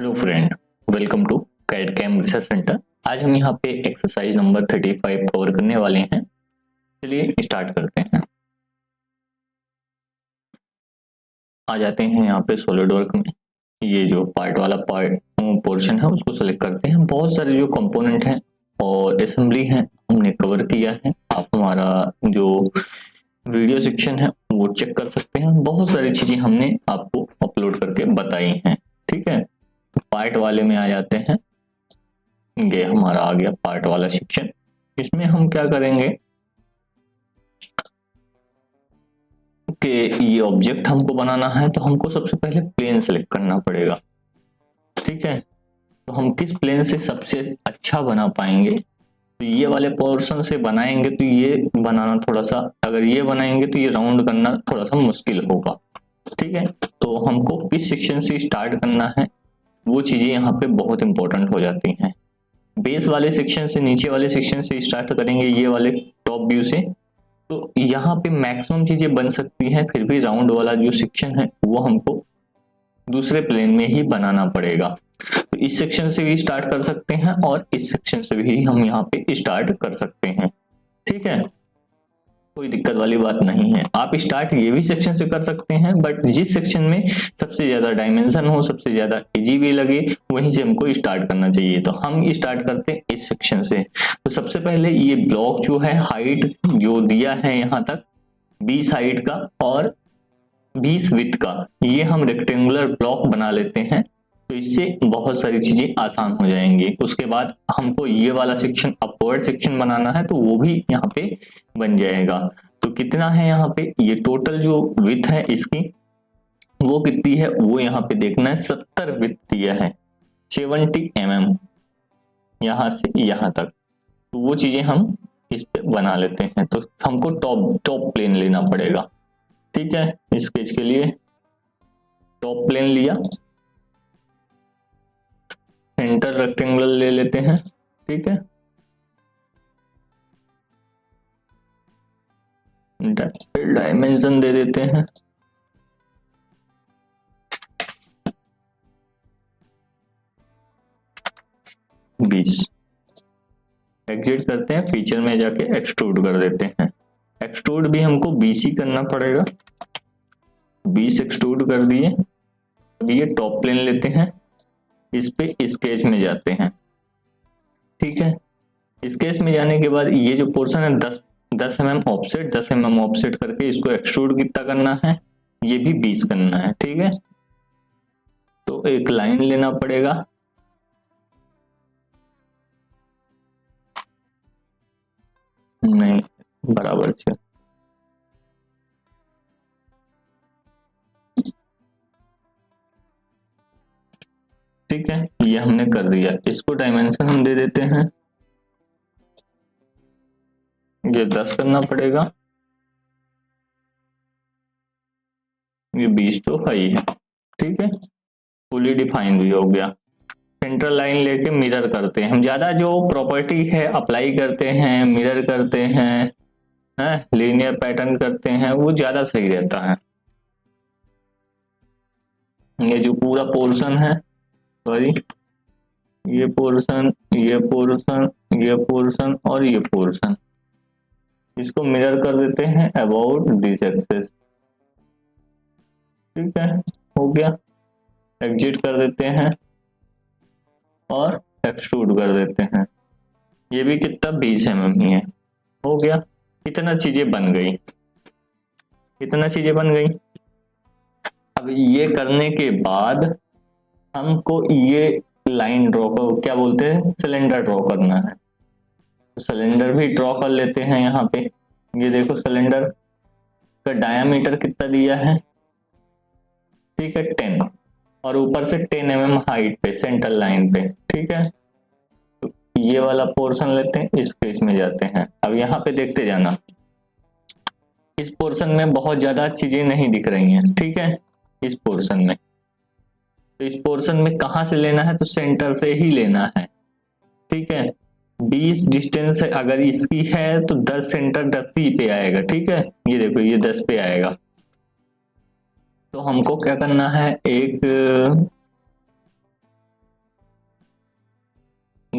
Hello friend, welcome to CAD CAM research centre. आज हम यहाँ पे एक्सरसाइज नंबर 35 कवर करने वाले हैं। चलिए स्टार्ट करते हैं। आ जाते हैं यहाँ पे सॉलिड वर्क में। ये जो पार्ट वाला पोर्शन है उसको सेलेक्ट करते हैं। बहुत सारे जो कंपोनेंट हैं और असेंबली हैं हमने कवर किया है। आप हमारा जो वीडियो सेक्शन है वो चेक कर सकते हैं। बहुत सारी चीजें हमने आपको अपलोड करके बताई हैं। ठीक है, पार्ट वाले में आ जाते हैं। ये हमारा आ गया पार्ट वाला सेक्शन। इसमें हम क्या करेंगे कि ये ऑब्जेक्ट हमको बनाना है तो हमको सबसे पहले प्लेन सेलेक्ट करना पड़ेगा। ठीक है, तो हम किस प्लेन से सबसे अच्छा बना पाएंगे, तो ये वाले पोर्शन से बनाएंगे तो ये बनाना थोड़ा सा, अगर ये बनाएंगे तो ये राउंड करना थोड़ा सा मुश्किल होगा। ठीक है, तो हमको किस सेक्शन से स्टार्ट करना है वो चीजें यहाँ पे बहुत इंपॉर्टेंट हो जाती हैं। बेस वाले सेक्शन से, नीचे वाले सेक्शन से स्टार्ट करेंगे, ये वाले टॉप व्यू से, तो यहाँ पे मैक्सिमम चीजें बन सकती हैं। फिर भी राउंड वाला जो सेक्शन है वो हमको दूसरे प्लेन में ही बनाना पड़ेगा। तो इस सेक्शन से भी स्टार्ट कर सकते हैं और इस सेक्शन से भी हम यहाँ पे स्टार्ट कर सकते हैं। ठीक है, कोई दिक्कत वाली बात नहीं है। आप स्टार्ट ये भी सेक्शन से कर सकते हैं, बट जिस सेक्शन में सबसे ज्यादा डायमेंशन हो, सबसे ज्यादा इजी भी लगे, वहीं से हमको स्टार्ट करना चाहिए। तो हम स्टार्ट करते हैं इस सेक्शन से। तो सबसे पहले ये ब्लॉक जो है, हाइट जो दिया है यहाँ तक 20 हाइट का और 20 विड्थ का, ये हम रेक्टेंगुलर ब्लॉक बना लेते हैं। तो इससे बहुत सारी चीजें आसान हो जाएंगी। उसके बाद हमको ये वाला सेक्शन अपवर्ड सेक्शन बनाना है तो वो भी यहाँ पे बन जाएगा। तो कितना है यहाँ पे, ये टोटल जो विड्थ है इसकी वो कितनी है वो यहाँ पे देखना है। 70 विड्थ दिया है, 70 mm यहाँ से यहाँ तक। तो वो चीजें हम इस पे बना लेते हैं। तो हमको टॉप प्लेन लेना पड़ेगा। ठीक है, स्केच के लिए टॉप प्लेन लिया, सेंटर रेक्टेंगुलर ले लेते हैं। ठीक है, डायमेंशन दे देते हैं 20। एग्जिट करते हैं, फीचर में जाके एक्सट्रूड कर देते हैं। एक्सट्रूड भी हमको 20 ही करना पड़ेगा। 20 एक्सट्रूड कर दिए। अब ये टॉप प्लेन लेते हैं, इस पे स्केच में जाते हैं। ठीक है, स्केच में जाने के बाद ये जो पोर्शन है 10 mm ऑफसेट, 10 mm ऑफसेट करके इसको एक्सट्रूड कितना करना है, ये भी 20 करना है। ठीक है, तो एक लाइन लेना पड़ेगा। नहीं, बराबर से ठीक है, ये हमने कर दिया। इसको डायमेंशन हम दे देते हैं, ये 10 करना पड़ेगा, ये 20 तो है ही है। ठीक है, फुली डिफाइंड भी हो गया। सेंट्रल लाइन लेके मिरर करते हैं। हम ज्यादा जो प्रॉपर्टी है अप्लाई करते हैं, मिरर करते हैं, लीनियर पैटर्न करते हैं, वो ज्यादा सही रहता है। ये जो पूरा पोर्शन है, सॉरी, ये पोर्शन, ये पोर्शन, ये पोर्शन और ये पोर्शन, इसको मिरर कर देते हैं अबाउट दिस एक्सेस। ठीक है, हो गया। एग्जिट कर देते हैं और एक्सट्रूड कर देते हैं। ये भी कितना 20 mm ही है। हो गया, इतना चीजें बन गई, इतना चीजें बन गई। अब ये करने के बाद हमको ये लाइन ड्रॉ कर, क्या बोलते हैं, सिलेंडर ड्रॉ करना है। तो सिलेंडर भी ड्रॉ कर लेते हैं। यहाँ पे ये देखो, सिलेंडर का डायामीटर कितना दिया है, ठीक है 10, और ऊपर से 10 mm हाइट पे सेंट्रल लाइन पे। ठीक है, तो ये वाला पोर्शन लेते हैं, इस केस में जाते हैं। अब यहाँ पे देखते जाना, इस पोर्शन में बहुत ज्यादा चीजें नहीं दिख रही हैं। ठीक है, इस पोर्शन में, तो इस पोर्शन में कहां से लेना है, तो सेंटर से ही लेना है। ठीक है, 20 डिस्टेंस है, अगर इसकी है तो 10 सेंटर 10 ही पे आएगा। ठीक है, ये देखो ये 10 पे आएगा। तो हमको क्या करना है, एक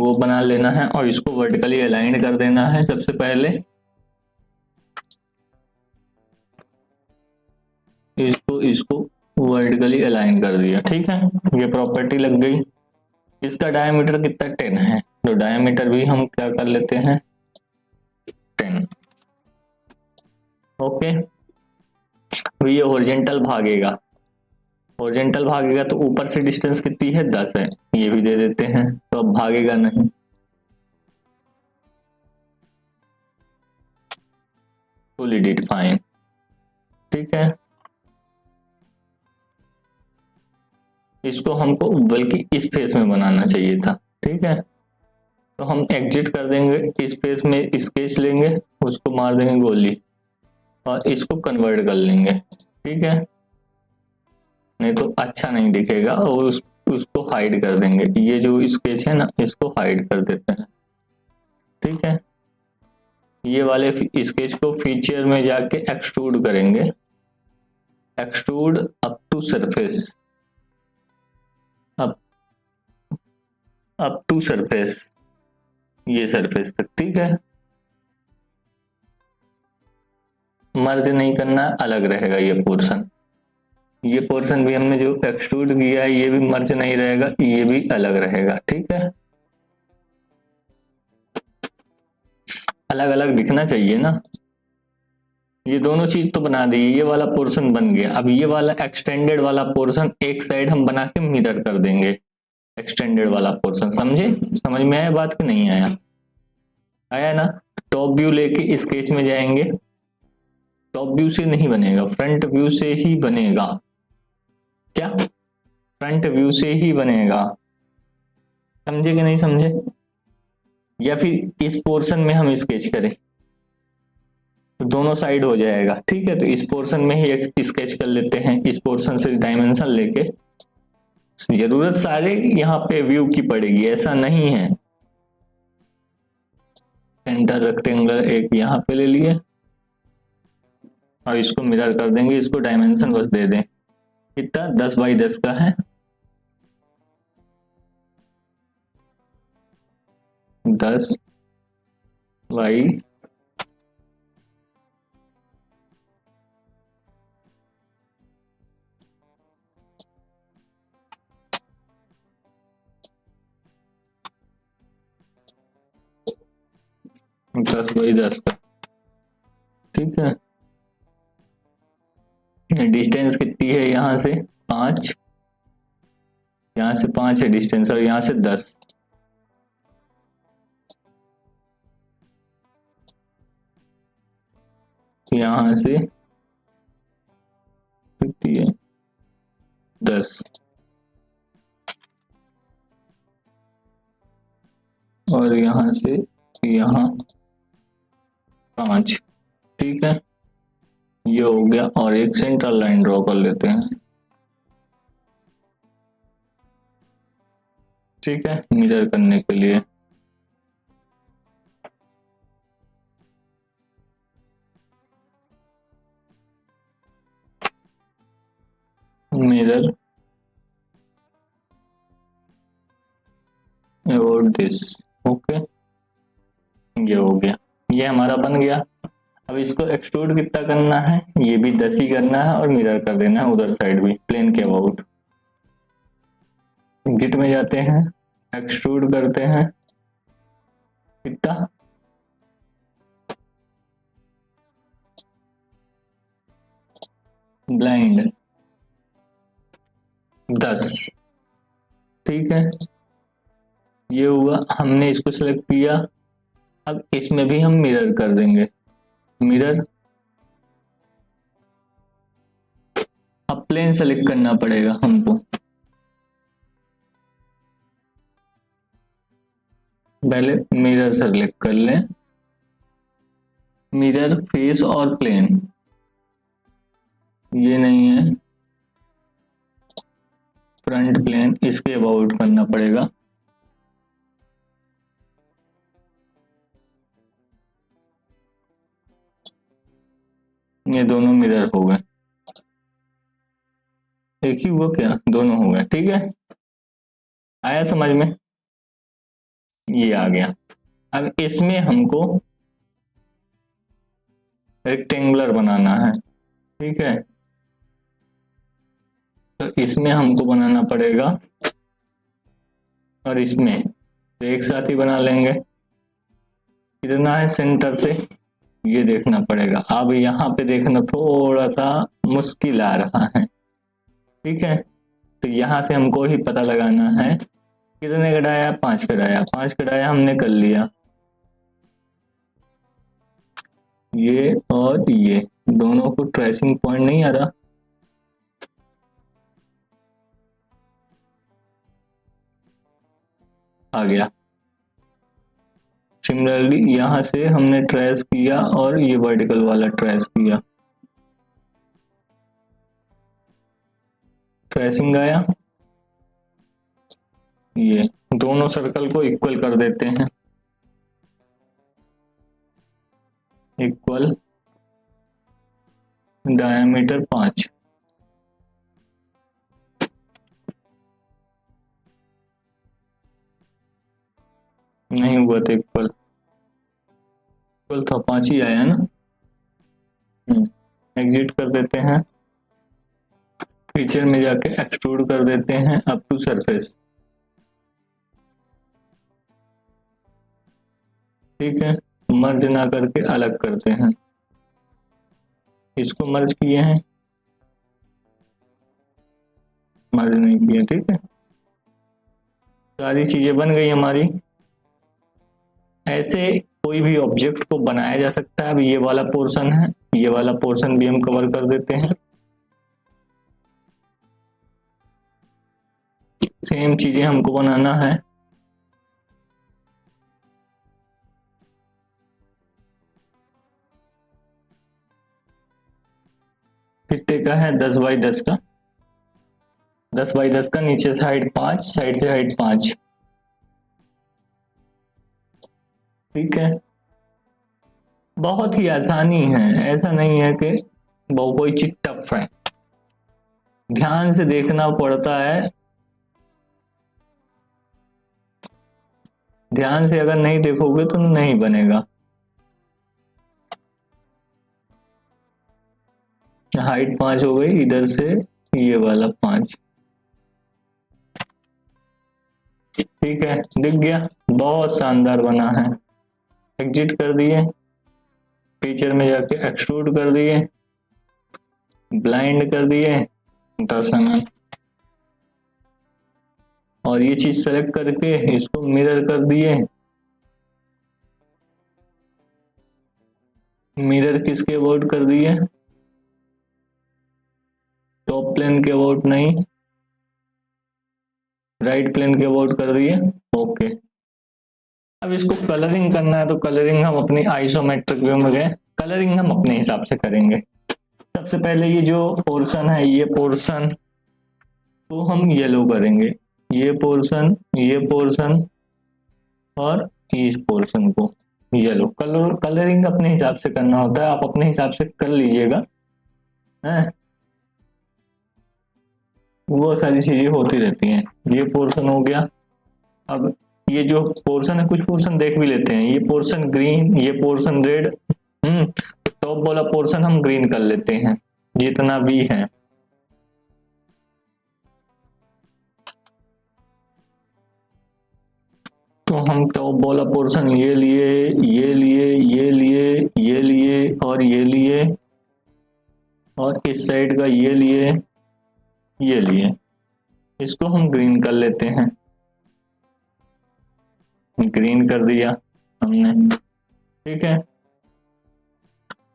वो बना लेना है और इसको वर्टिकली अलाइन कर देना है सबसे पहले। इसको इसको वर्टिकली अलाइन कर दिया, ठीक है, ये प्रॉपर्टी लग गई। इसका डायमीटर कितना 10 है, तो डायमीटर भी हम क्या कर लेते हैं 10। ओके, ये हॉरिजॉन्टल भागेगा, हॉरिजॉन्टल भागेगा तो ऊपर से डिस्टेंस कितनी है 10 है, ये भी दे देते हैं, तो अब भागेगा नहीं। फुली डिफाइन, ठीक है। इसको हमको बल्कि इस फेस में बनाना चाहिए था, ठीक है, तो हम एग्जिट कर देंगे, इस फेस में स्केच लेंगे, उसको मार देंगे गोली और इसको कन्वर्ट कर लेंगे, ठीक है, नहीं तो अच्छा नहीं दिखेगा, और उसको हाइड कर देंगे, ये जो स्केच है ना इसको हाइड कर देते हैं, ठीक है। ये वाले स्केच को फीचर में जाके एक्सट्रूड करेंगे, extrude up to surface, up to surface, ये सरफेस तक, ठीक है। मर्ज नहीं करना, अलग रहेगा ये पोर्शन, ये पोर्शन भी हमने जो एक्सट्रूड किया है ये भी मर्ज नहीं रहेगा, ये भी अलग रहेगा, ठीक है। अलग अलग दिखना चाहिए ना, ये दोनों चीज तो बना दी, ये वाला पोर्शन बन गया। अब ये वाला एक्सटेंडेड वाला पोर्शन एक साइड हम बना के मिरर कर देंगे, एक्सटेंडेड वाला पोर्शन, समझे, समझ में आया बात कि नहीं आया, आया ना। टॉप व्यू लेके स्केच में जाएंगे, टॉप व्यू से नहीं बनेगा, फ्रंट व्यू से ही बनेगा, क्या फ्रंट व्यू से ही बनेगा, समझे कि नहीं समझे। या फिर इस पोर्शन में हम स्केच करें तो दोनों साइड हो जाएगा, ठीक है, तो इस पोर्शन में ही एक स्केच कर लेते हैं, इस पोर्शन से डायमेंशन लेके, जरूरत सारे यहाँ पे व्यू की पड़ेगी ऐसा नहीं है। सेंटर रेक्टेंगुलर एक यहाँ पे ले लिए और इसको मिरर कर देंगे, इसको डायमेंशन बस दे दें, कितना 10 बाई 10 का है, 10 बाई 10 बाई 10 का, ठीक है। डिस्टेंस कितनी है यहाँ से 5, यहाँ से 5 है डिस्टेंस और यहाँ से 10, यहाँ से कितनी है 10 और यहाँ से यहाँ 5, ठीक है, ये हो गया। और एक सेंट्रल लाइन ड्रॉ कर लेते हैं, ठीक है, मिरर करने के लिए। मिरर अबाउट दिस, ओके, ये हो गया, ये हमारा बन गया। अब इसको एक्सट्रूड कितना करना है, ये भी 10 ही करना है और मिरर कर देना है उधर साइड भी प्लेन के अबाउट। गिट में जाते हैं, एक्सट्रूड करते हैं, कितना ब्लाइंड 10, ठीक है, ये हुआ, हमने इसको सिलेक्ट किया। अब इसमें भी हम मिरर कर देंगे, मिरर। अब प्लेन सेलेक्ट करना पड़ेगा हमको, पहले मिरर सेलेक्ट कर लें, मिरर फेस और प्लेन, ये नहीं है फ्रंट प्लेन, इसके अबाउट करना पड़ेगा, ये दोनों मिरर हो गए, एक ही हुआ क्या, दोनों हो गए, ठीक है, आया समझ में। ये आ गया। अब इसमें हमको रेक्टेंगुलर बनाना है, ठीक है। तो इसमें हमको बनाना पड़ेगा और इसमें तो एक साथ ही बना लेंगे। कितना है सेंटर से ये देखना पड़ेगा। अब यहाँ पे देखना थोड़ा सा मुश्किल आ रहा है, ठीक है। तो यहाँ से हमको ही पता लगाना है कितने का डाया, 5 का डाया, 5 का डाया हमने कर लिया। ये और ये दोनों को ट्रेसिंग पॉइंट नहीं आ रहा, आ गया। सिमिलरली यहां से हमने ट्रेस किया और ये वर्टिकल वाला ट्रेस किया, ट्रेसिंग आया। ये दोनों सर्कल को इक्वल कर देते हैं, इक्वल डायमीटर 5। नहीं हुआ तो इक्वल, इक्वल था 5 ही आया ना। एग्जिट कर देते हैं, फीचर में जाके एक्सट्रूड कर देते हैं अप टू सरफेस, ठीक है। मर्ज ना करके अलग करते हैं, इसको मर्ज किए हैं, मर्ज नहीं किए, ठीक है। सारी चीजें बन गई हमारी। ऐसे कोई भी ऑब्जेक्ट को बनाया जा सकता है। अब ये वाला पोर्शन है, ये वाला पोर्शन भी हम कवर कर देते हैं। सेम चीजें हमको बनाना है। कितने का है, 10 बाई 10 का, 10 बाई 10 का, नीचे से हाइट 5, साइड से हाइट 5, ठीक है। बहुत ही आसानी है, ऐसा नहीं है कि बहुत कोई चीज टफ है, ध्यान से देखना पड़ता है। ध्यान से अगर नहीं देखोगे तो नहीं बनेगा। हाइट 5 हो गई, इधर से ये वाला 5, ठीक है, दिख गया, बहुत शानदार बना है। एग्जिट कर दिए, फीचर में जाके एक्सट्रूड कर दिए, ब्लाइंड कर दिए 10 mm, और ये चीज सेलेक्ट करके इसको मिरर कर दिए। मिरर किसके अबाउट कर दिए, टॉप प्लेन के अबाउट नहीं, राइट प्लेन के अबाउट कर दिए, ओके। अब इसको कलरिंग करना है तो कलरिंग हम अपनी आइसोमेट्रिक व्यू में गए, कलरिंग हम अपने हिसाब से करेंगे। सबसे पहले ये जो पोर्शन है, ये पोर्शन को हम येलो करेंगे, ये पोर्शन और इस पोर्शन को येलो। कलरिंग अपने हिसाब से करना होता है, आप अपने हिसाब से कर लीजिएगा, है वो सारी चीजें होती रहती हैं। ये पोर्शन हो गया। अब ये जो पोर्शन है, कुछ पोर्शन देख भी लेते हैं, ये पोर्शन ग्रीन, ये पोर्शन रेड, टॉप वाला पोर्शन हम ग्रीन कर लेते हैं जितना भी है। तो हम टॉप वाला पोर्शन ये लिए, ये लिए, ये लिए, ये लिए और ये लिए, और इस साइड का ये लिए, ये लिए, इसको हम ग्रीन कर लेते हैं, ग्रीन कर दिया हमने, ठीक है।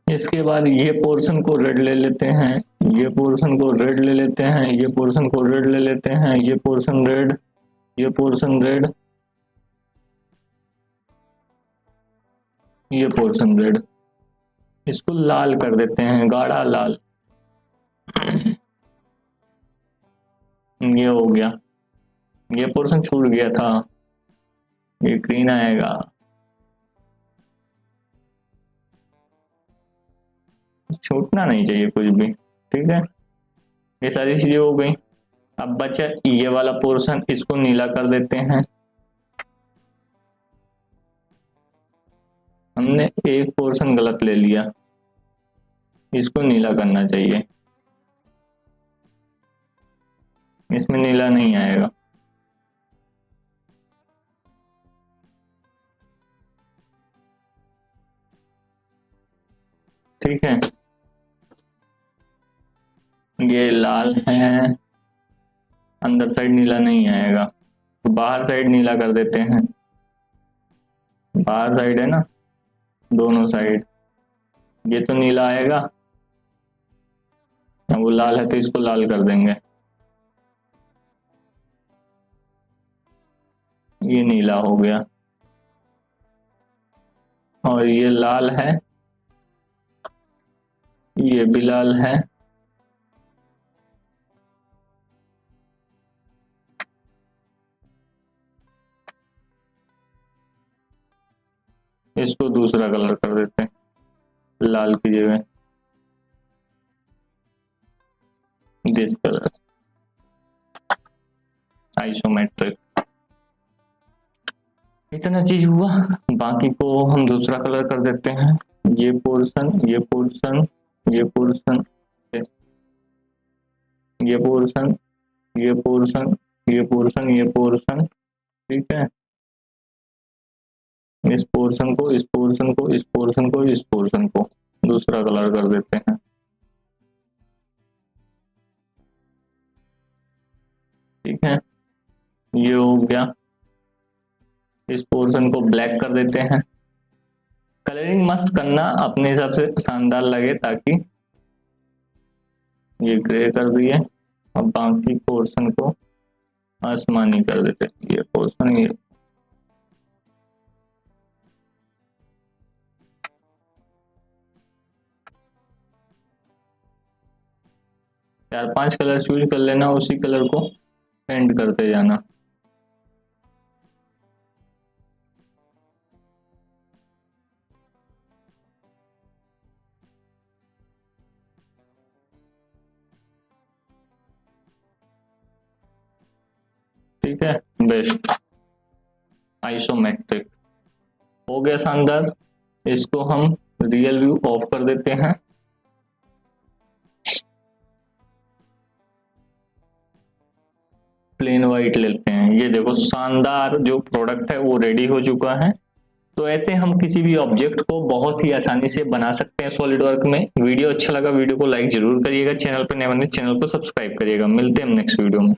इसके बाद ये पोर्शन को रेड ले लेते हैं, ये पोर्शन को रेड ले लेते हैं, ये पोर्शन को रेड ले लेते हैं, ये पोर्शन रेड, ये पोर्शन रेड, ये पोर्शन रेड, इसको लाल कर देते हैं, गाढ़ा लाल, ये हो गया। ये पोर्शन छूट गया था, ये ग्रीन आएगा, छूटना नहीं चाहिए कुछ भी, ठीक है। ये सारी चीजें हो गई। अब बचा ये वाला पोर्शन, इसको नीला कर देते हैं, हमने एक पोर्शन गलत ले लिया, इसको नीला करना चाहिए, इसमें नीला नहीं आएगा। ठीक है, ये लाल है, अंदर साइड नीला नहीं आएगा, तो बाहर साइड नीला कर देते हैं। बाहर साइड है ना, दोनों साइड, ये तो नीला आएगा, वो लाल है तो इसको लाल कर देंगे, ये नीला हो गया। और ये लाल है, ये भी लाल है, इसको दूसरा कलर कर देते हैं, लाल की जगह दिस कलर, आइसोमेट्रिक। इतना चीज हुआ, बाकी को हम दूसरा कलर कर देते हैं। ये पोर्शन, ये पोर्शन, ये पोर्शन, ये पोर्शन, ये पोर्शन, ये पोर्शन, ये पोर्शन। ठीक है, इस पोर्शन को, इस पोर्शन को, इस पोर्शन को, इस पोर्शन को दूसरा कलर कर देते हैं। ठीक है, ये हो गया। इस पोर्शन को ब्लैक कर देते हैं। कलरिंग मस्त करना, अपने हिसाब से शानदार लगे, ताकि ये ग्रे कर दिए। अब बाकी पोर्शन को आसमानी कर देते हैं। ये पोर्शन, ये 4-5 कलर चूज कर लेना, उसी कलर को पेंट करते जाना। ठीक है, बेस्ट, आइसोमेट्रिक हो गया शानदार। इसको हम रियल व्यू ऑफ कर देते हैं। प्लेन वाइट लेते हैं। ये देखो शानदार जो प्रोडक्ट है वो रेडी हो चुका है। तो ऐसे हम किसी भी ऑब्जेक्ट को बहुत ही आसानी से बना सकते हैं सॉलिड वर्क में। वीडियो अच्छा लगा, वीडियो को लाइक जरूर करिएगा, चैनल पर नए बने चैनल को सब्सक्राइब करिएगा। मिलते हैं हम नेक्स्ट वीडियो में।